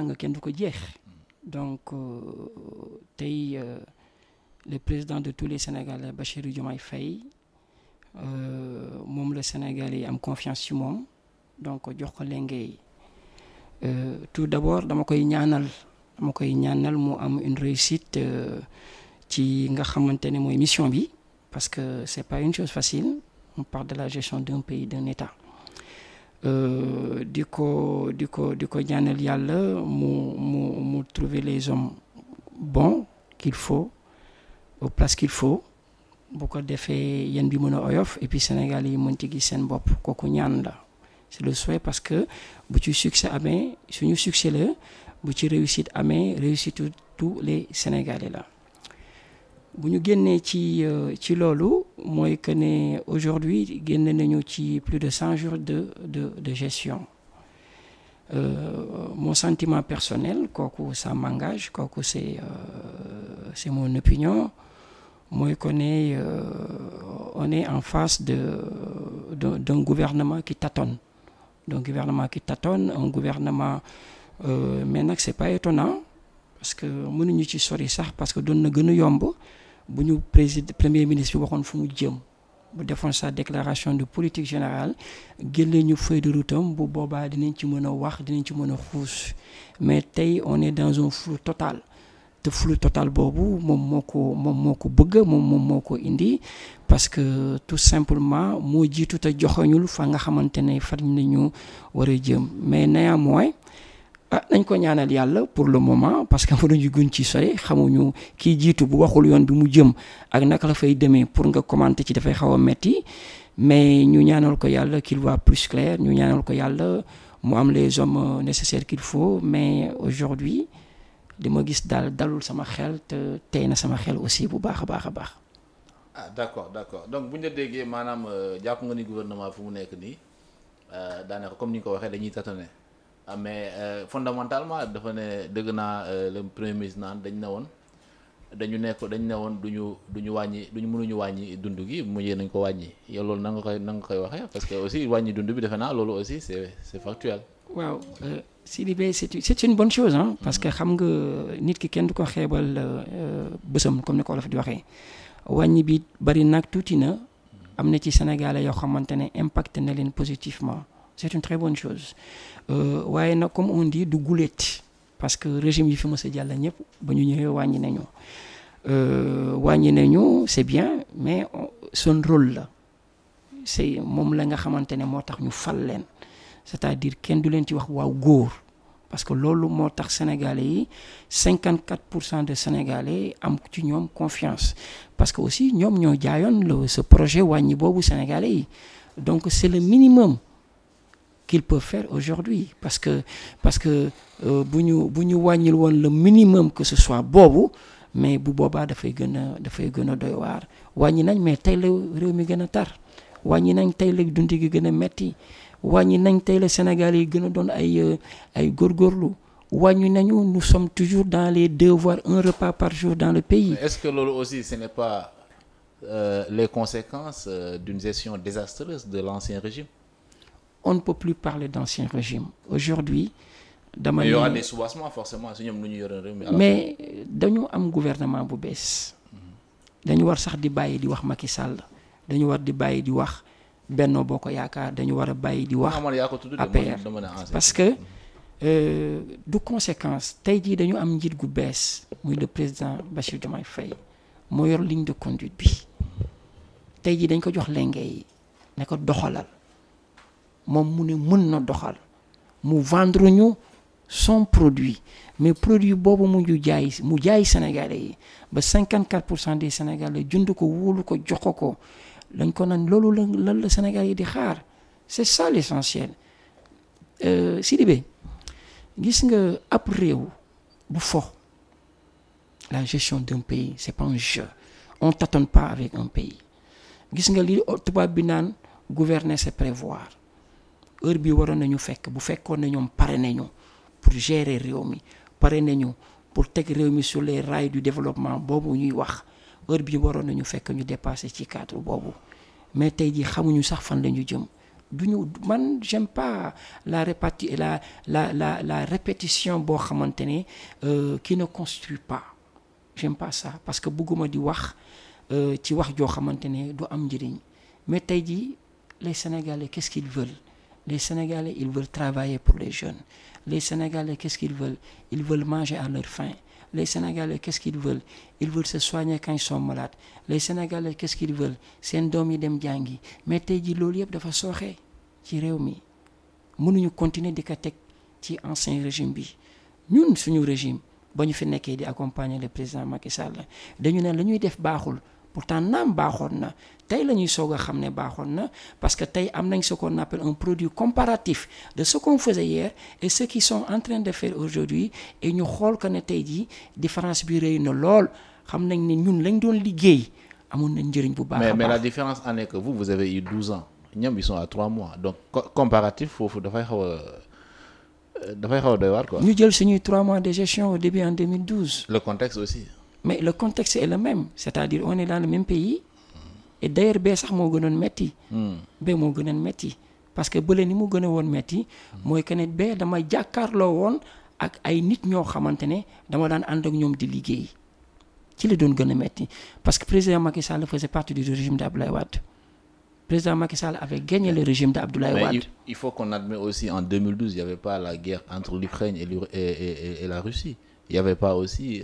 nga kenn du ko jeex donc tey le président de tous les Sénégalais Bassirou Diomaye Faye moom la Sénégalais yi am confiance ci moom donc jox ko lenge tout d'abord dama koy ñaanal mu am une réussite ci nga xamante ne mooy mission bi parce que c'est pas une chose facile on parle de la gestion d'un pays, d'un État. di ko ñaanal yàlla mu trouver les hommes bons qu'il faut aux places qu'il faut bu ko defee yéen bi mën a oyof et puis Sénégal yi mën ci gis seen bopp kooku ñaan la c'est le souhait parce que bu ci succès amee suñu succès la bu ci réussite amee réussite tous les Sénégalais la bu ñu génnee ci loolu mooy que ne aujourd'hui génn nañu ci plus de 100 jours de gestion mon sentiment personnel kooku ça m'engage kooku c'est mon opinion mooy que ne on est en face d'un gouvernement qui tâtonne un gouvernement mais nag c'est pas étonnant parce que mënuñu ci sori sax parce que doon na gën a yomb bu ñu premier ministre bi waxoon fu mu jëm bu defoon sa déclaration de politique générale génne ñu feuille de route am bu boobaa dinañ ci mën a wax dinañ ci mën a xuus mais tey on est dans un flou total te flou total boobu moom moo ko bëgg moom moo ko indi parce que tout simplement moo jiitu te joxoñul fa nga xamante ne far nañu war a jëm mais néanmoins nañ ko ñaanal yàlla pour le moment parce que mënuñu gën ci sore xamuñu kii jiitu bu waxul yoon bi mu jëm ak naka la fay demee pour nga commenter ci dafay xaw a metti mais ñu ñaanal ko yàlla qu'il voit plus clair ñu ñaanal ko yàlla mu am les hommes nécessaires qu'il faut mais aujourd'hui li ma gis daal dalul sama xel te tey na sama xel aussi bu baax a baax. d'accord donc bu ñu la déggee maanaam jàpp nga ni gouvernement fu mu nekk nii daanaka comme ni nga ko waxee dañuy tâtonner. Mais fondamentalement dafa ne dëgg naa le premier ministre naan dañ ne woon duñu mënuñu wàññi dund gi mujjee nañ ko wàññi yow loolu na nga koy waxee parce que aussi wàññi dund bi defe naa loolu aussi c'est factuel. waaw Sidibé c'est une bonne chose parce que xam nga nit ki kenn du ko xeebal bësam comme ni ko Wolof di waxee wàññi bi bari nag tuuti na am na ci Sénégalais yoo xamante ne impacté na leen positivement. C'est une très bonne chose waaye nag comme on dit du gulet parce que régime yi fi mës a jàll ñëpp ba ñu ñëwee wàññi nañu c'est bien mais son rôle la c'est moom la nga xamante ne moo tax ñu fal leen c'est-à-dire kenn du leen ci wax waaw góor parce que loolu moo tax Sénégalais yi 54% de Sénégalais am ci ñoom confiance parce que aussi ñoom ñoo jaayoon ce projet wàññi boobu Sénégalais yi donc c'est le minimum qu'ils peuvent faire aujourd'hui parce que bu ñu wàññil woon le minimum que ce soit boobu mais bu boobaa dafay gën a doy waar wàññi nañ mais tey la réew mi gën a tar wàññi nañ tey la dund gi gën a metti wàññi nañ tey la Sénégal yi gën a doon ay góorgóorlu wàññi nañu nous sommes toujours dans les 2 voire 1 repas par jour dans le pays. Est-ce que loolu aussi ce n'est pas les conséquences d'une gestion désastreuse de l'ancien régime? On ne peut plus parler d'ancien régime aujourd'hui mais il y aura des soubassements forcément si ñoom nu ñu yore réew mi mais dañu am gouvernement bu bees dañu war sax di bàyyi di wax Macky Sall dañu war di bàyyi di wax Benno Bokk Yaakaar dañu war a bàyyi di wax APR parce que du conséquence tey jii dañu am njiit gu bees muy le président Bassirou Diomaye Faye moo yor ligne de conduite bi tey jii dañ ko jox lenge yi ne ko doxalal moom mu ne mën na doxal mu vendre ñu son produit mais produit boobu mu jaay Sénégalais yi ba 54% des Sénégalais jënd ko wóolu ko jox ko lañ ko naan loolu lan la Sénégalais yi di xaar c'est ça l'essentiel Sidibé gis nga ab réew bu fo la gestion d'un pays c'est pas un jeu on tâtonne pas avec un pays gis nga li tubaab bi naan gouverner c'est prévoir heure bi waroon nañu fekk bu fekkoon ne ñoom pare nañu pour gérer réew mi pare nañu pour teg réew mi sur les rails du développement boobu ñuy wax heure bi waroon nañu fekk ñu dépasser ci cadre boobu mais tey jii xamuñu sax fan la ñu jëm man j'aime pas la répétition boo xamante ne qui ne construit pas. J'aime pas ça parce que bëgguma di wax ci wax joo xamante ne du am njëriñ mais tey jii les Sénégalais qu'est-ce qu'ils veulent? Les Sénégalais ils veulent travailler pour les jeunes. Les Sénégalais qu'est-ce qu'ils veulent? Ils veulent manger à leur faim. Les Sénégalais qu'est-ce qu'ils veulent? Ils veulent se soigner quand ils sont malades. Les Sénégalais qu'est-ce qu'ils veulent? Seen doom yi dem jàngi mais tey jii loolu yëpp dafa sooxe ci réew mi mënuñu continuer di ko teg ci ancien régime bi ñun suñu régime ba ñu fi nekkee di accompagner le président Macky Sall dañu ne la ñuy def baaxul pourtant naam baaxoon na tey la ñuy soog a xam ne baaxoon na parce que tey am nañ ce qu'on appelle un produit comparatif de ce qu'on faisait hier et ce qu'ils sont en train de faire aujourd'hui et ñu xool que ne tey jii différence bi rëy na lool xam nañ ne ñun lañ doon liggéey amoon nañ njëriñ bu baax a baax. mais la différence en est que vous avez eu 12 ans ñoom ils sont à 3 mois donc comparatif foofu dafay xaw a doy waar quoi. ñu jël suñuy 3 mois de gestion au début en 2012. Le contexte aussi. Mais le contexte est le même c'est-à-dire on est dans le même pays et d'ailleurs bee sax moo gënoon metti bee moo gënoon metti parce que bële ni mu gën a woon metti mooy que ne bee dama jàkkaarloo woon ak ay nit ñoo xamante ne dama daan ànd ak ñoom di liggéey ci la doon gën a metti parce que président Macky Sall faisait partie du régime d'Abdoulaye Wade. Président Macky Sall avait gagné le régime d'Abdoulaye Wade. Mais il faut qu'on admette aussi en 2012 il n'y avait pas la guerre entre l'Ukraine et la Russie. Il n'y avait pas aussi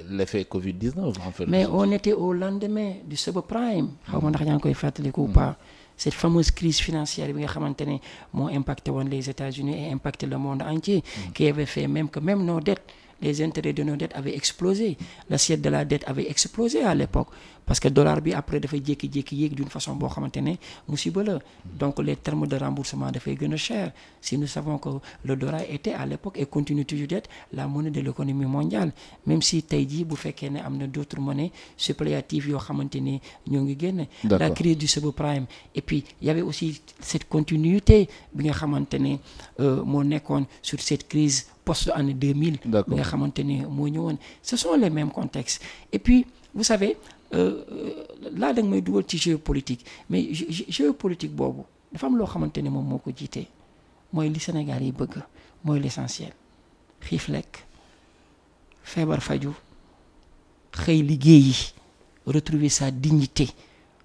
l'effet Covid-19 en fait. Mais on était au lendemain du subprime. xaw ma ndax yaa ngi koy fàttaliku ou pas. Cette fameuse crise financière bi nga xamante ne moo impacté woon les États-Unis et impacté le monde entier. Qui avait fait même que même nos dettes, les intérêts de nos dettes avaient explosé. L'assiette de la dette avait explosé à l'époque. Parce que dollar bi après dafay jékki-jékki yéeg d'une façon boo xamante ne musiba la. Donc les termes de remboursement dafay gën a cher. Si nous savons que le dollar était à l'époque et continue toujours d'être la monnaie de l'économie mondiale. Même si tey jii bu fekkee ne am na d'autres monnaies supplétives yoo xamante ne ñoo ngi génn. La crise du subprime. Et puis il y avait aussi cette continuité bi nga xamante ne moo nekkoon sur cette crise post-année 2000. Bi nga xamante ne moo ñëwoon. Ce sont les mêmes contextes. Et puis vous savez. Là da nga may dugal ci géopolitique mais géopolitique boobu dafa am loo xamante ne moom moo ko jiitee mooy li Sénégal yi bëgg mooy l'essentiel xiif lekk feebar faju xëy liggéeyi retrouver sa dignité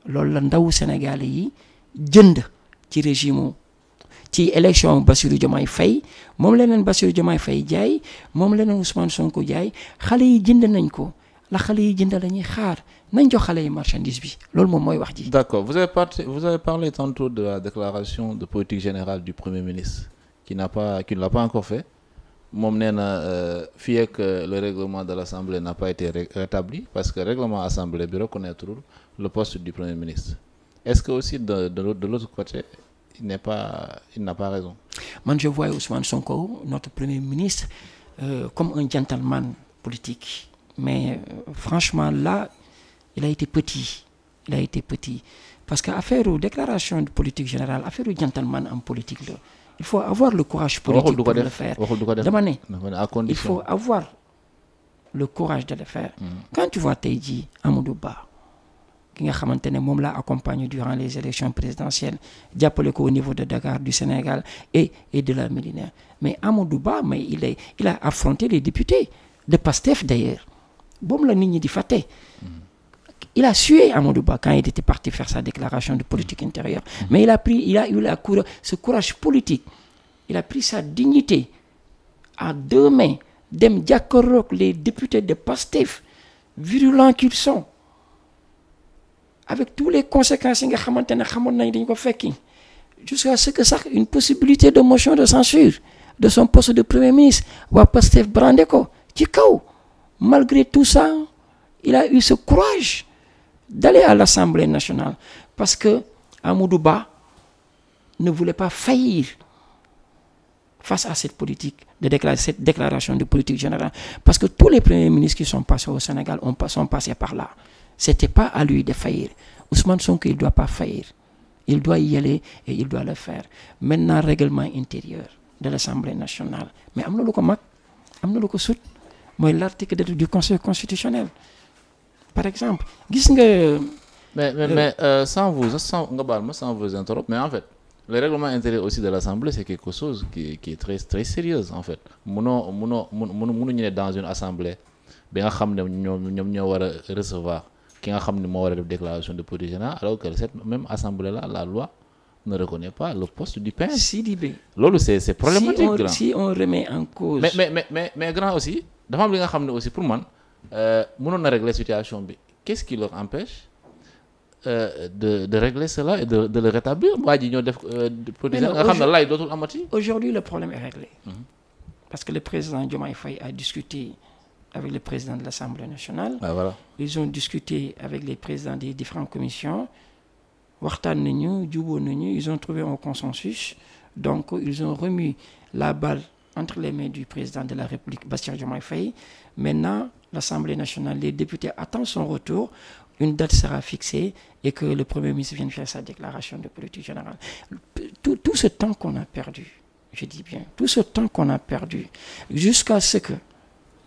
loolu la ndawu Sénégal yi jënd ci régime ci élection Bassirou Diomaye Faye moom leneen Bassirou Diomaye Faye jaay moom leneen Ousmane Sonko jaay xale yi jënd nañ ko la xale yi jënd la ñuy xaar nañ jox xale yi marchandise bi loolu moom mooy wax ji. D'accord, vous avez parlé tantôt de la déclaration de politique générale du Premier ministre qui ne l'a pas encore fait moom nee na fii ak le règlement de l'Assemblée n'a pas été rétabli parce que règlement Assemblée bi reconnaître le poste du Premier ministre. Est-ce que aussi de l'autre côté il n'a pas raison? Man je vois Ousmane Sonko, notre Premier ministre, comme un gentleman politique. Mais franchement là il a été petit parce que affaire déclaration de politique générale affaire gentleman en politique là il faut avoir le courage politique pour le faire dama ne il faut avoir le courage de le faire quand tu vois tey jii Amadou Ba ki nga xamante ne moom laa accompagné durant les élections présidentielles jàppale ko au niveau de Dakar du Sénégal et de la Médina mais Amadou Ba mais il a affronté les députés de PASTEF d'ailleurs boobu la nit ñi di fàtte. Il a sué Amadou Ba quand il était parti faire sa déclaration de politique intérieure. Mais il a eu ce courage politique. Il a pris sa dignité à 2 mains. Dem jàkkaarloog les députés de PASTEF, virulents qu'ils sont, avec toutes les conséquences yi nga xamante ne xamoon nañ dañ ko fekki, jusqu'à ce que sax une possibilité de motion de censure de son poste de Premier ministre waa PASTEF brandé ko ci kaw. Malgré tout ça, il a eu ce courage d'aller à l'Assemblée nationale parce que Amadou Ba ne voulait pas faillir face à cette politique cette déclaration de politique générale parce que tous les premiers ministres qui sont passés au Sénégal sont passés par là. C'était pas à lui de faillir. Ousmane Sonko il doit pas faillir. Il doit y aller et il doit le faire. Maintenant règlement intérieur de l'Assemblée nationale mais am na lu ko mag am na lu ko sut mooy l'article du Conseil constitutionnel par exemple gis nga. mais sans vous interrompre mais en fait le règlement intérieur aussi de l'Assemblée, c'est quelque chose qui est très très sérieuse en fait. Mënuñu ne dans une assemblée bi nga xam ne ñoom ñoo war a recevoir ki nga xam ne moo war a def déclaration de politique générale, alors que cette même assemblée là, la loi ne reconnaît pas le poste du prince. Sidibé. Loolu c'est problématique, grand. Si on remet en cause. Mais grand aussi dafa am li nga xam ne aussi pour man mënoon na régler situation bi. Qu'est-ce qui leur empêche de régler cela et de le rétablir? Waa ji ñoo def politique nga xam ne lay dootul amati. Aujourd'hui, le problème est réglé. Parce que le président Diomaye Faye a discuté avec le président de l'Assemblée nationale. Ah, voilà. Ils ont discuté avec les présidents des différentes commissions. Waxtaan nañu, juboo nañu, ils ont trouvé un consensus. Donc, ils ont remis la balle entre les mains du président de la République, Bassirou Diomaye Faye. Maintenant, l'Assemblée nationale, les députés attendent son retour. Une date sera fixée et que le Premier ministre vienne faire sa déclaration de politique générale. Tout ce temps qu'on a perdu, je dis bien, tout ce temps qu'on a perdu, jusqu'à ce que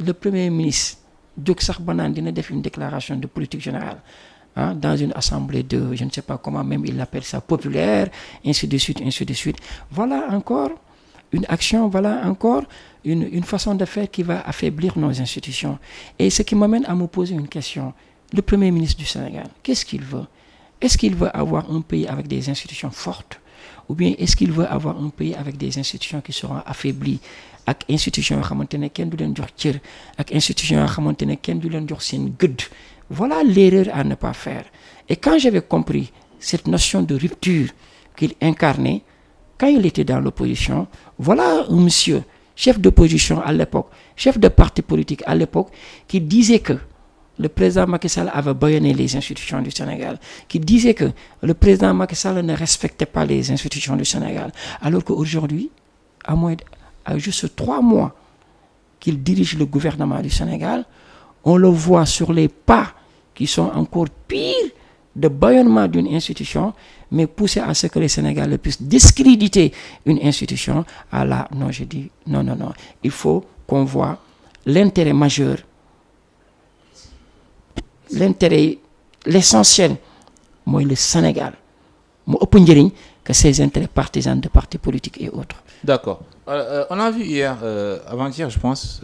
le Premier ministre jóg sax ba naan dina def une déclaration de politique générale dans une assemblée de, je ne sais pas comment même il appelle ça, populaire, ainsi de suite, ainsi de suite. Voilà encore une action, voilà encore une façon de faire qui va affaiblir nos institutions. Et ce qui m'amène à me poser une question. Le Premier ministre du Sénégal, qu'est-ce qu'il veut? Est-ce qu'il veut avoir un pays avec des institutions fortes? Ou bien est-ce qu'il veut avoir un pays avec des institutions qui seront affaiblies, ak institutions yoo xamante ne kenn du leen jox cër, ak institutions yoo xamante ne kenn du leen jox seen gëdd? Voilà l'erreur à ne pas faire. Et quand j'avais compris cette notion de rupture qu'il incarnait, quand il était dans l'opposition, voilà un monsieur, chef d'opposition à l'époque, chef de parti politique à l'époque, qui disait que le président Macky Sall avait bâillonné les institutions du Sénégal, qui disait que le président Macky Sall ne respectait pas les institutions du Sénégal, alors qu'aujourd'hui, à juste 3 mois qu'il dirige le gouvernement du Sénégal, on le voit sur les pas qui sont encore pires de bâillonnement d'une institution, mais pousser à ce que les Sénégalais puissent discréditer une institution. Non, je dis non. Il faut qu'on voit l'intérêt majeur, l'essentiel, moi, le Sénégal. Moi, ëpp njëriñ que ces intérêts partisans de partis politiques et autres. D'accord. On a vu hier, avant-hier, je pense,